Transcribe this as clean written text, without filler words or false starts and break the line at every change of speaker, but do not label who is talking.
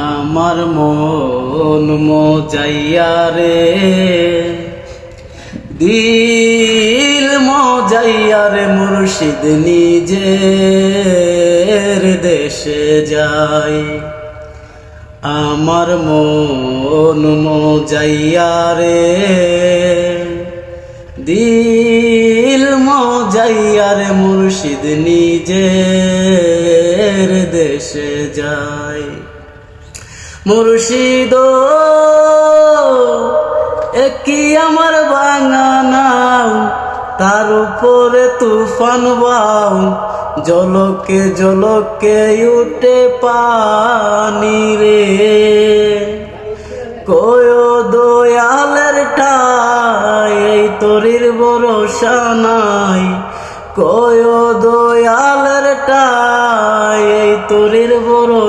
আমার মন মজাইয়া রে, দিল মজাইয়া রে, মুর্শিদ নিজের দেশে যায়। আমার মন মজাইয়া রে, দিল মজাইয়া রে, মুর্শিদ নিজের দেশে যায়। মুর্শিদ একই আমার ভাঙা নাও, তার উপরে তুফান বাও, জলকে জলকে উঠে পানি রে। কয় দয়ালের ঠাই এই তরির ভরসা নাই, কয় দয়ালের ঠাই এই তরির ভরসা।